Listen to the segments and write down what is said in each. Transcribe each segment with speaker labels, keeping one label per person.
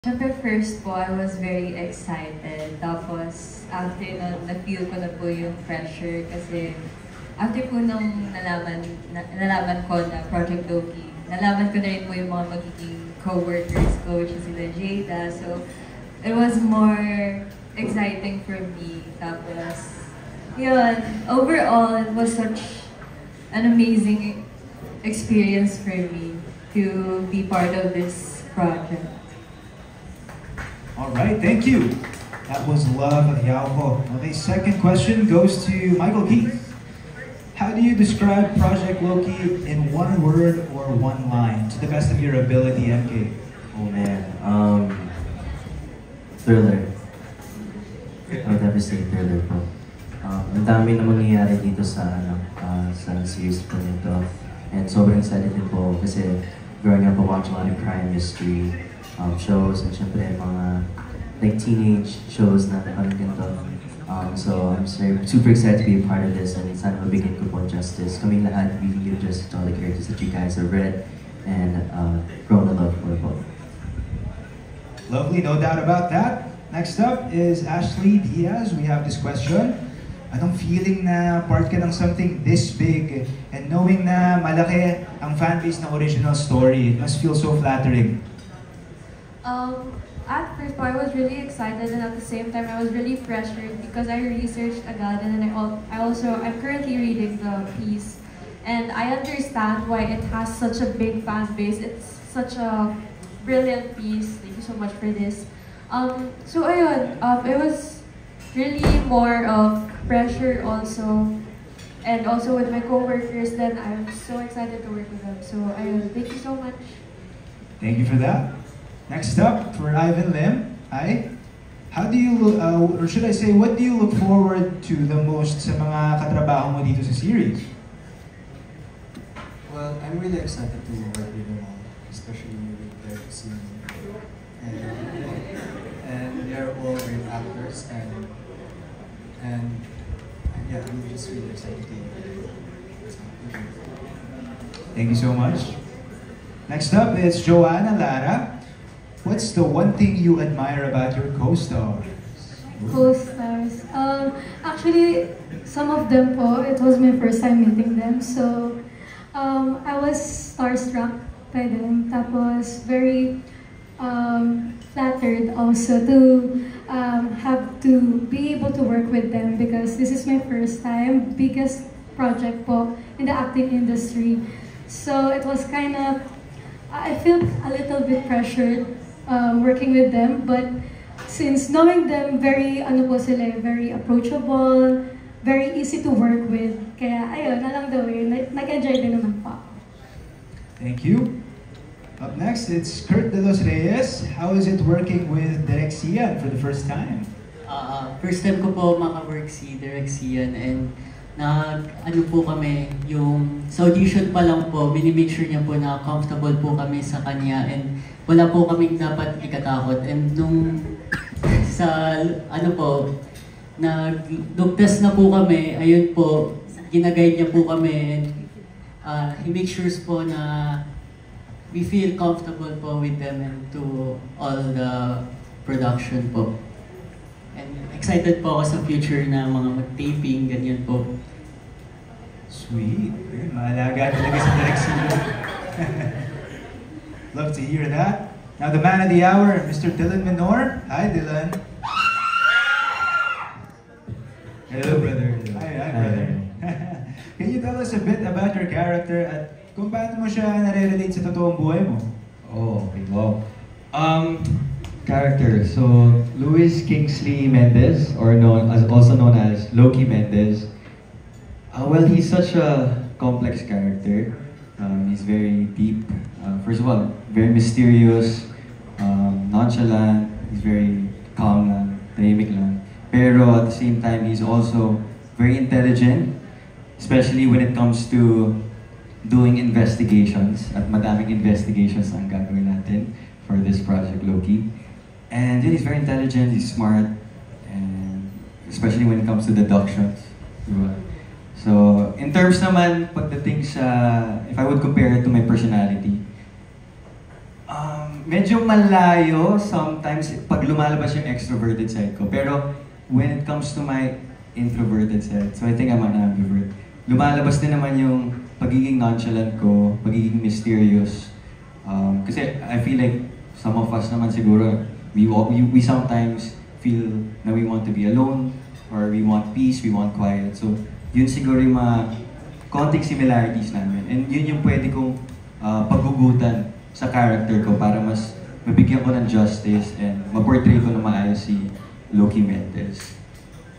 Speaker 1: Siyempre first po, I was very excited. Tapos, after nun, na-feel ko na po yung pressure kasi after po nung nalaman ko na Project Loki, nalaman ko na rin po yung mga magiging co-workers ko, which is sila Jada. So, it was more exciting for me. Tapos, yun, overall, it was such an amazing experience for me to be part of this project.
Speaker 2: Alright, thank you. That was Love Yauho. Okay, second question goes to Michael Keith. How do you describe Project Loki in one word or one line, to the best of your ability, MK?
Speaker 3: Oh man, thriller. I would have to say thriller po. Ang dami na mangyayari dito sa series po nito. And sobrang excited din po kasi growing up I watch a lot of crime mystery shows and syempre mga like teenage shows na parang ganito. So I'm super excited to be a part of this and sana mabigyan ko po justice. Kaming lahat, we give justice to all the characters that you guys have read and grown to love for po.
Speaker 2: Lovely, no doubt about that. Next up is Ashley Diaz. We have this question. Anong feeling na part ka ng something this big and knowing na malaki ang fanbase ng original story? It must feel so flattering.
Speaker 4: At first, I was really excited, and at the same time, I was really pressured because I researched agad, and then I'm currently reading the piece, and I understand why it has such a big fan base. It's such a brilliant piece. Thank you so much for this. So ayun, it was really more of pressure also, and also with my coworkers. Then I'm so excited to work with them. So ayun, thank you so much.
Speaker 2: Thank you for that. Next up, for Ivan Lim. Hi. How do you, or should I say, what do you look forward to the most sa mga katrabaho mo dito sa series?
Speaker 5: Well, I'm really excited to work with them all, especially with their scene. And they're all great actors, and yeah, I'm just really excited to work with them.
Speaker 2: Thank you so much. Next up is Joanna Lara. What's the one thing you admire about your co-stars?
Speaker 6: Co-stars. Actually, some of them po, it was my first time meeting them. So, I was starstruck by them. Tapos, very flattered also to have to be able to work with them because this is my first time, biggest project po in the acting industry. So, it was kind of, I feel a little bit pressured working with them, but since knowing them, very very approachable, very easy to work with. Kaya ayun, along the way, nag-enjoy din naman po.
Speaker 2: Thank you. Up next, it's Kurt De Los Reyes. How is it working with Direk Sian for the first time?
Speaker 7: First time ko po maka-work si Direk Sian and ano po kami, yung sa audition pa lang po, minimake sure niya po na comfortable po kami sa kanya and wala po kaming dapat ikatakot. And nung sa ano po, nung test na po kami, ayun po, ginaguide niya po kami and he makes sure po na we feel comfortable po with them and to all the production po. And excited po ako sa future na mga mag-taping, ganyan po.
Speaker 2: Sweet. Maalaga talaga sa Direk Sian. Love to hear that. Now the man of the hour, Mr. Dylan Menor. Hi, Dylan.
Speaker 5: Hello, brother.
Speaker 2: Hi, brother. Can you tell us a bit about your character at kung paano mo siya nare-relate sa totoong buhay mo?
Speaker 8: Oh, okay, wow. Character. So, Luis Kingsley Mendez, or also known as Loki Mendez. Well, he's such a complex character. He's very deep. First of all, very mysterious, nonchalant. He's very calm lang, tahimik lang. Pero at the same time, he's also very intelligent, especially when it comes to doing investigations. At madaming investigations ang gagawin natin for this Project Loki. And yeah, he's very intelligent, he's smart, and especially when it comes to deductions. Diba? So, in terms naman, pagdating sa, if I would compare it to my personality, medyo malayo sometimes pag lumalabas yung extroverted side ko. Pero when it comes to my introverted side, so I think I'm an ambivert, lumalabas din naman yung pagiging nonchalant ko, pagiging mysterious. Kasi I feel like some of us naman siguro, we sometimes feel na we want to be alone, or we want peace, we want quiet. So yun siguro yung mga konting similarities namin. And yun yung pwede kong paghugutan sa character ko para mas mabigyan ko ng justice and ma-portray ko na maayos si Loki Mendez.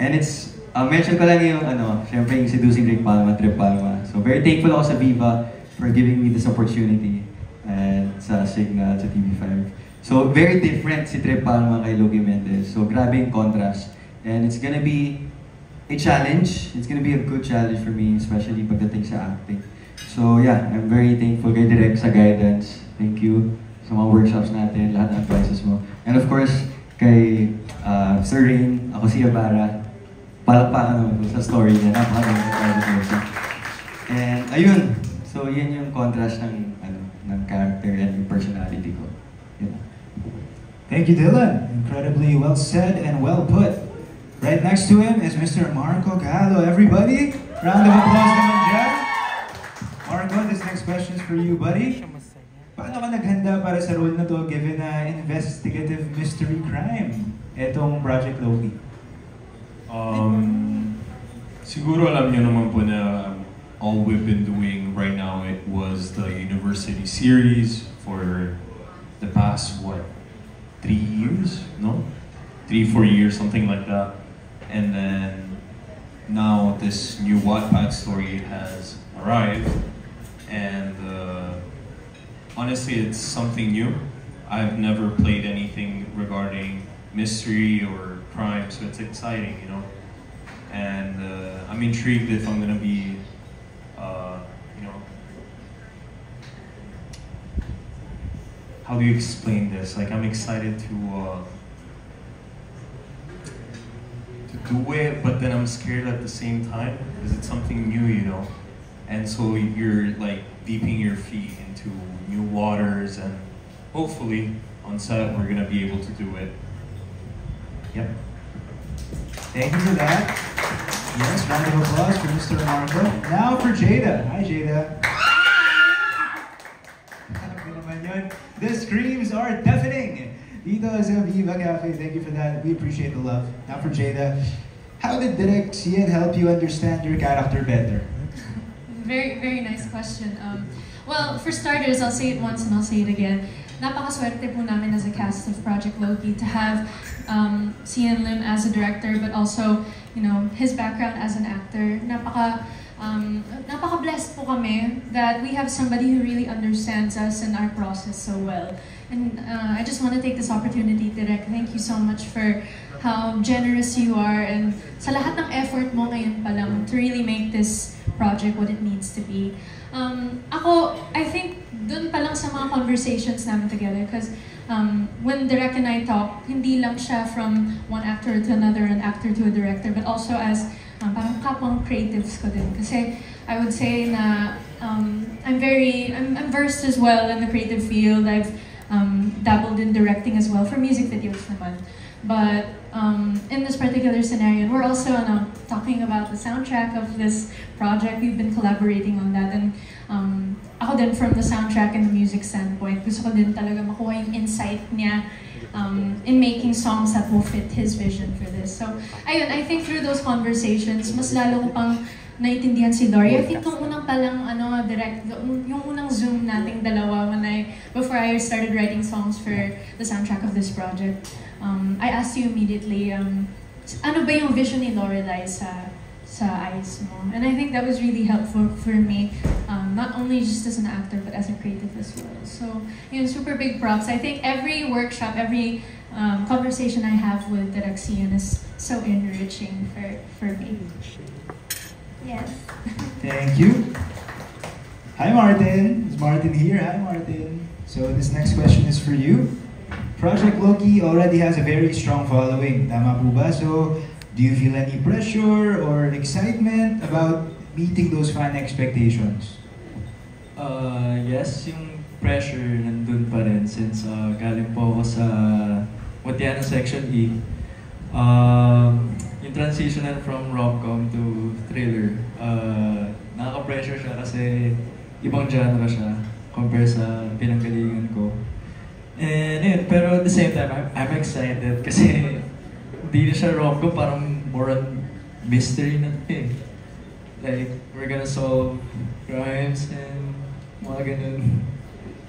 Speaker 8: And it's, mention ko lang yung syempre yung Seducing Rick Palma, Trip Palma. So very thankful ako sa Viva for giving me this opportunity and sa Signal, sa TV5. So very different si Trip Palma kay Loki Mendez. So grabe yung contrast. And it's gonna be a challenge. It's gonna be a good challenge for me, especially pagdating sa acting. So yeah, I'm very thankful kay Direk sa guidance. Thank you sa mga workshops natin, lahat ng advices mo. And of course, kay Sir Rain, ako si Yabara, palakpakan sa story niya, napakaganda. And ayun, so yun yung contrast ng character and yung personality ko. Yun.
Speaker 2: Thank you, Dylan. Incredibly well said and well put. Right next to him is Mr. Marco Gallo. Everybody, round of applause naman dyan. Marco, this next question is for you, buddy. Paano ka naghanda para sa role na to given na investigative mystery crime etong Project Loki?
Speaker 9: Siguro alam niyo naman po na all we've been doing right now, it was the university series for the past, 3 years? No? 3-4 years, something like that. And then now this new Wattpad story has arrived, and honestly, it's something new. I've never played anything regarding mystery or crime, so it's exciting, you know. And I'm intrigued if I'm gonna be, how do you explain this? Like, I'm excited to do it, but then I'm scared at the same time because it's something new, you know. And so you're like deeping your feet into new waters, and hopefully on set we're gonna be able to do it. Yep.
Speaker 2: Thank you for that. Yes, round of applause for Mr. Marco. Now for Jada. Hi, Jada. The screams are deafening. Dito sa Viva Cafe, thank you for that. We appreciate the love. Now for Jada, how did Direk Cian help you understand your character better?
Speaker 4: Very, very nice question. Well, for starters, I'll say it once and I'll say it again. Napakaswerte po namin as a cast of Project Loki to have Cian Lim as a director, but also, his background as an actor. Napaka-blessed po kami that we have somebody who really understands us and our process so well. And I just want to take this opportunity, Direk. Thank you so much for how generous you are and sa lahat ng effort mo ngayon pa lang to really make this project what it needs to be. I think dun pa lang sa mga conversations namin together, because when Direk and I talk, hindi lang siya from one actor to another, an actor to a director, but also as parang kapwang creatives ko din. Kasi I would say na I'm versed as well in the creative field. I've dabbled in directing as well for music videos naman. But in this particular scenario, we're also talking about the soundtrack of this project. We've been collaborating on that, and ako din from the soundtrack and the music standpoint, gusto ko din talaga makuha yung insight niya in making songs that will fit his vision for this. So, ayun, I think through those conversations, mas lalo ko pang naiintindihan si Dory. I think nung unang palang direct, yung unang Zoom nating dalawa before I started writing songs for the soundtrack of this project, I asked you immediately, ano ba yung vision ni Lorelai sa eyes mo? And I think that was really helpful for me, not only just as an actor, but as a creative as well. So, super big props. I think every workshop, every conversation I have with Direk Cian is so enriching for me. Yes.
Speaker 2: Thank you. Hi, Martin. Is Martin here? Hi, Martin. So this next question is for you. Project Loki already has a very strong following. Tama po ba? So, do you feel any pressure or excitement about meeting those fan expectations?
Speaker 8: Yes, yung
Speaker 10: pressure nandun pa rin since galing po ako sa Mutiana Section E. Yung transitional from rom-com to thriller, nakaka-pressure siya kasi ibang genre siya compare sa pinanggalingan ko. And yun, pero at the same time, I'm excited kasi hindi na siya rom-com, parang more on mystery na eh. Like, we're gonna solve crimes and mga ganun.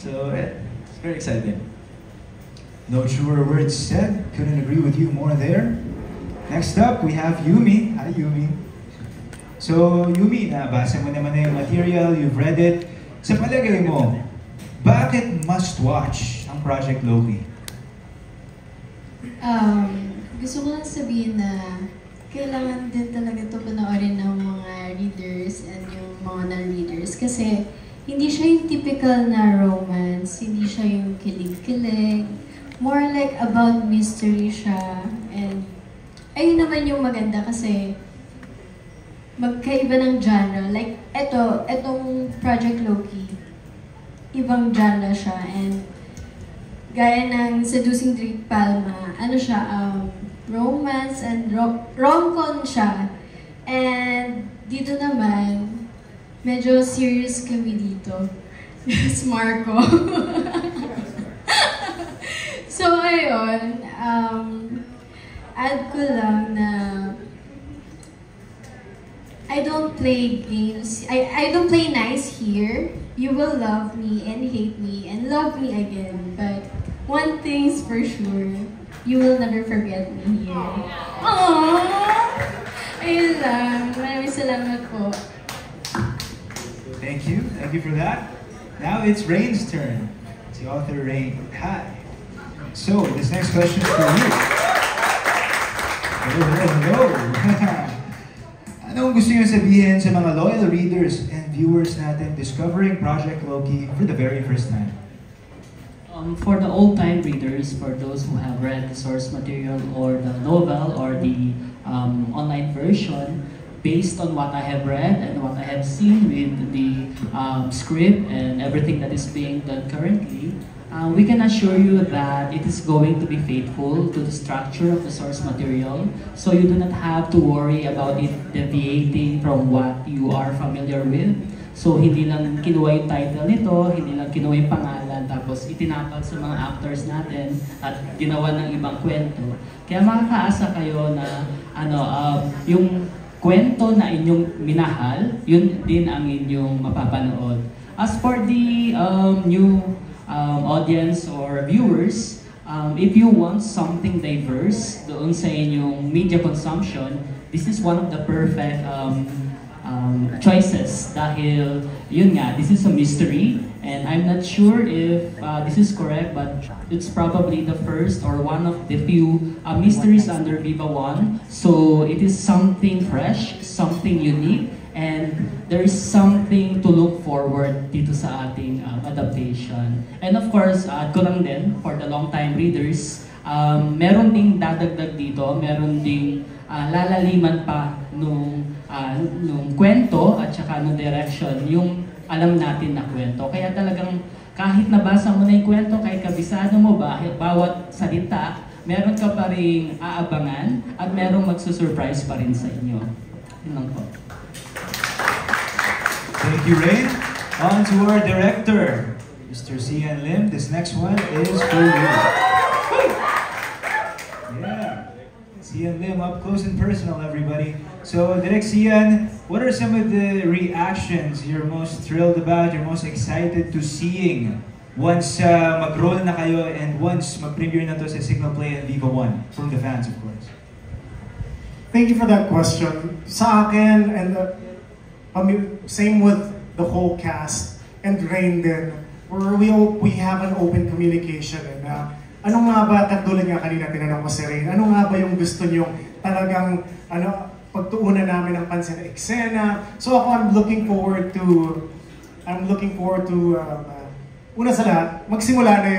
Speaker 10: So, it's very exciting.
Speaker 2: No truer words said. Couldn't agree with you more there. Next up, we have Yumi. Hi, Yumi. So, Yumi, nabasa mo naman na yung material, you've read it. Sa palagay mo, bakit must-watch ang Project Loki?
Speaker 11: Gusto ko lang sabihin na kailangan din talaga ito panoorin ng mga readers and yung mga non-readers kasi hindi siya yung typical na romance, hindi siya yung kilig-kilig, more like about mystery siya. And ayun naman yung maganda kasi magkaiba ng genre. Like, etong Project Loki, ibang genre siya. And gaya ng Seducing Drake Palma, ano siya, romance and rom-com siya. And dito naman, medyo serious kami dito. Yes, Marco. So, ayun, add ko lang na I don't play games. I don't play nice here. You will love me and hate me and love me again. But one thing's for sure, you will never forget me here. Aww! Ayun lang. Maraming salamat po.
Speaker 2: Thank you. Thank you for that. Now it's Rain's turn. It's the author Rain. Hi. So, this next question is for you. Hello. Anong gusto niyo sabihin sa mga loyal readers and viewers natin discovering Project Loki for the very first time?
Speaker 7: For the old-time readers, for those who have read the source material or the novel or the online version, based on what I have read and what I have seen with the script and everything that is being done currently, we can assure you that it is going to be faithful to the structure of the source material, so you do not have to worry about it deviating from what you are familiar with. So hindi lang kinuha yung title nito, hindi lang kinuha yung pangalan, tapos itinapal sa mga actors natin at ginawa ng ibang kwento. Kaya makakaasa kayo na yung kwento na inyong minahal, yun din ang inyong mapapanood. As for the new audience or viewers, if you want something diverse doon sa inyong media consumption, this is one of the perfect choices dahil yun nga, this is a mystery and I'm not sure if this is correct, but it's probably the first or one of the few mysteries under Viva One. So it is something fresh, something unique, and there is something to look forward dito sa ating adaptation. And of course, add ko lang din, for the long-time readers, meron ding dadagdag dito, meron ding lalaliman pa nung kwento at saka nung direction, yung alam natin na kwento. Kaya talagang kahit nabasa mo na yung kwento, kahit kabisado mo bawat salita, meron ka pa ring aabangan at merong magsusurprise pa rin sa inyo. Yun lang po.
Speaker 2: Thank you, Rain. On to our director, Mr. Sian Lim. This next one is for you. Yeah, Sian Lim, up close and personal, everybody. So, Direk Sian, what are some of the reactions you're most thrilled about, you're most excited to seeing once mag-roll na kayo and once mag-premiere na to sa Signal Play and Viva One, from the fans, of course?
Speaker 12: Thank you for that question. Sa akin, and same with the whole cast and Rain din, we have an open communication. And ano nga ba, katulad nga kanina tinanong ko si Rain, ano nga ba yung gusto nyo talagang pagtuunan namin ng pansin na eksena? So ako, I'm looking forward to una sa lahat, magsimula na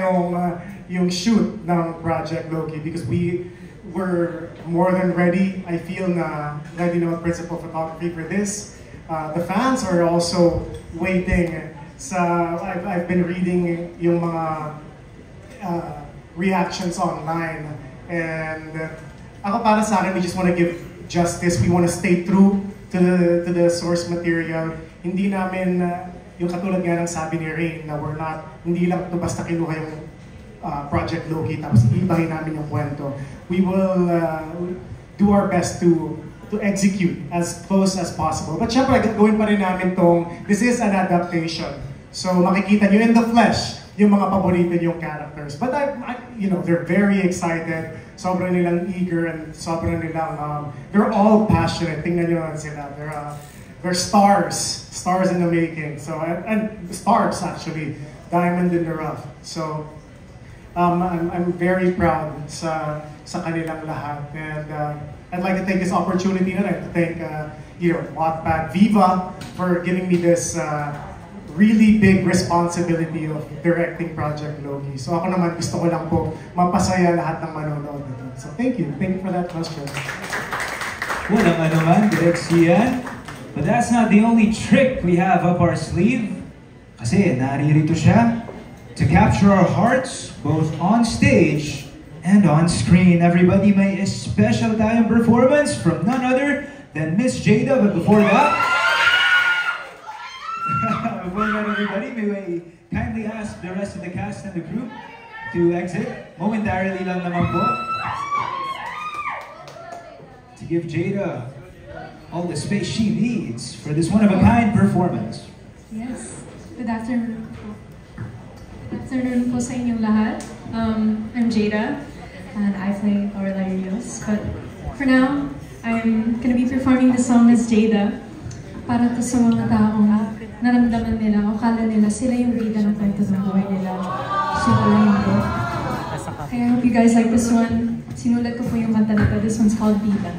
Speaker 12: yung shoot ng Project Loki because we were more than ready. I feel na ready na mag-principal photography for this. The fans are also waiting I've been reading yung mga reactions online, and ako para sa akin, we just want to give justice. We want to stay true to the source material. Hindi namin yung katulad nga ng sabi ni Rain na hindi lang ito basta kinuha yung Project Loki tapos iibahin namin yung kwento. We will do our best to execute as close as possible. But syempre, gagawin pa rin namin this is an adaptation. So makikita nyo in the flesh yung mga paborito yung characters. But they're very excited. Sobrang nilang eager and sobrang nilang, they're all passionate. Tingnan nyo naman sila. They're stars in the making. So, and stars actually, diamond in the rough. So, I'm very proud sa kanilang lahat. And I'd like to take this opportunity to thank Wattpad Viva for giving me this really big responsibility of directing Project Loki. So ako naman gusto ko lang po mapasaya lahat ng manonood nito. So thank you for that question.
Speaker 2: Walang anuman, Direk Sian. But that's not the only trick we have up our sleeve. Kasi naririto siya to capture our hearts both on stage and on screen. Everybody, may special tayong performance from none other than Miss Jada. But before that, everybody, may we kindly ask the rest of the cast and the crew to exit. Momentarily lang naman po. To give Jada all the space she needs for this one-of-a-kind performance.
Speaker 6: Yes. Good afternoon po. Good afternoon po sa inyong lahat. I'm Jada, and I play Orla Rios. But for now, I'm gonna be performing the song as Jada para to sa mga taong naramdaman nila o kala nila sila yung bida ng kwento ng buhay nila. So, hindi. I hope you guys like this one. Sinulat ko po yung kanta nito. This one's called Bida.